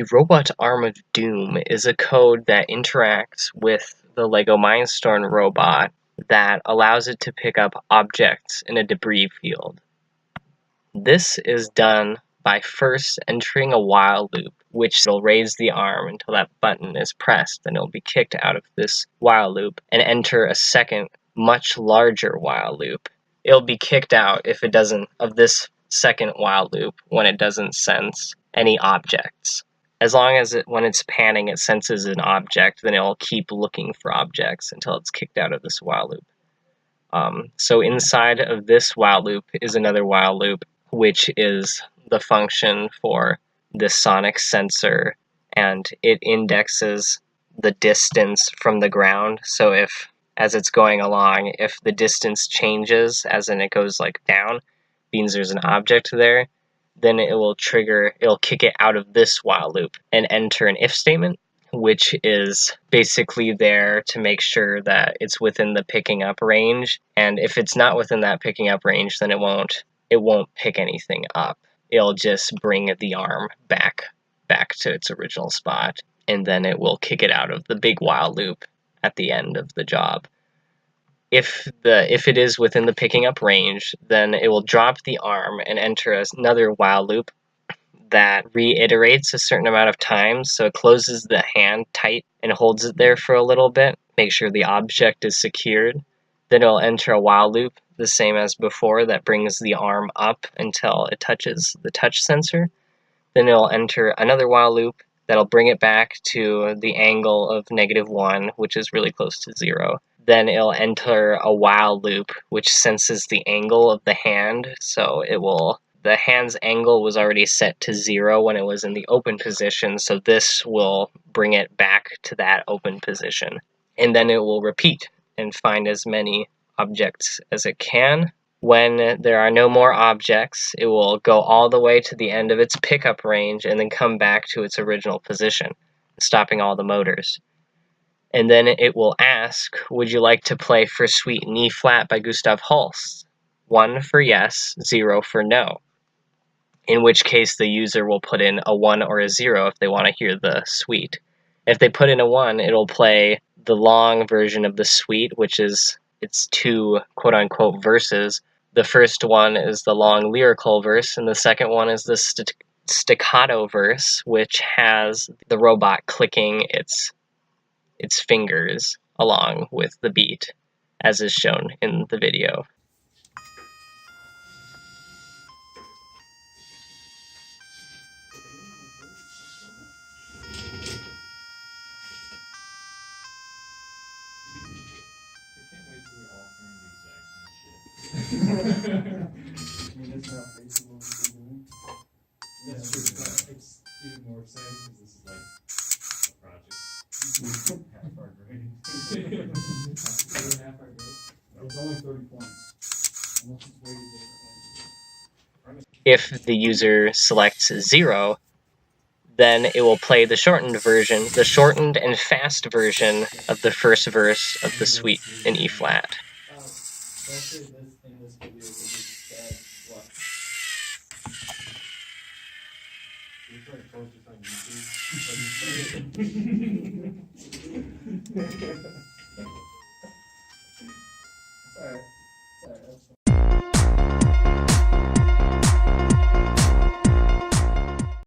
The robot arm of doom is a code that interacts with the LEGO Mindstorm robot that allows it to pick up objects in a debris field. This is done by first entering a while loop, which will raise the arm until that button is pressed, and it'll be kicked out of this while loop, and enter a second, much larger while loop. It'll be kicked out if it doesn't, of this second while loop, when it doesn't sense any objects. As long as when it's panning, it senses an object, then it'll keep looking for objects until it's kicked out of this while loop. So inside of this while loop is another while loop, which is the function for the sonic sensor, and it indexes the distance from the ground. So if, as it's going along, if the distance changes, as in it goes like down, means there's an object there, then it will trigger, it'll kick it out of this while loop and enter an if statement, which is basically there to make sure that it's within the picking up range. And if it's not within that picking up range, then it won't pick anything up. It'll just bring the arm back to its original spot, and then it will kick it out of the big while loop at the end of the job. If it is within the picking up range, then it will drop the arm and enter another while loop that reiterates a certain amount of times. So it closes the hand tight and holds it there for a little bit, make sure the object is secured. Then it'll enter a while loop, the same as before, that brings the arm up until it touches the touch sensor. Then it'll enter another while loop that'll bring it back to the angle of -1, which is really close to 0. Then it'll enter a while loop, which senses the angle of the hand, so the hand's angle was already set to 0 when it was in the open position, so this will bring it back to that open position. And then it will repeat and find as many objects as it can. When there are no more objects, it will go all the way to the end of its pickup range and then come back to its original position, stopping all the motors. And then it will ask, would you like to play First Suite in E flat by Gustav Holst? 1 for yes, 0 for no. In which case the user will put in a 1 or a 0 if they want to hear the suite. If they put in a 1, it'll play the long version of the suite, which is its 2 quote-unquote verses. The first one is the long lyrical verse, and the second one is the staccato verse, which has the robot clicking its fingers along with the beat, as is shown in the video. I mean, that's not basically what we're doing. That's true, but it's even more exciting because this is like a project. Half our grade. 2.5 our grade. It's only 30 points. Unless it's weighted differently. If the user selects 0, then it will play the shortened version, the shortened and fast version of the first verse of the suite in E flat. Let's say this in this video could be said what? You're trying to post this on YouTube.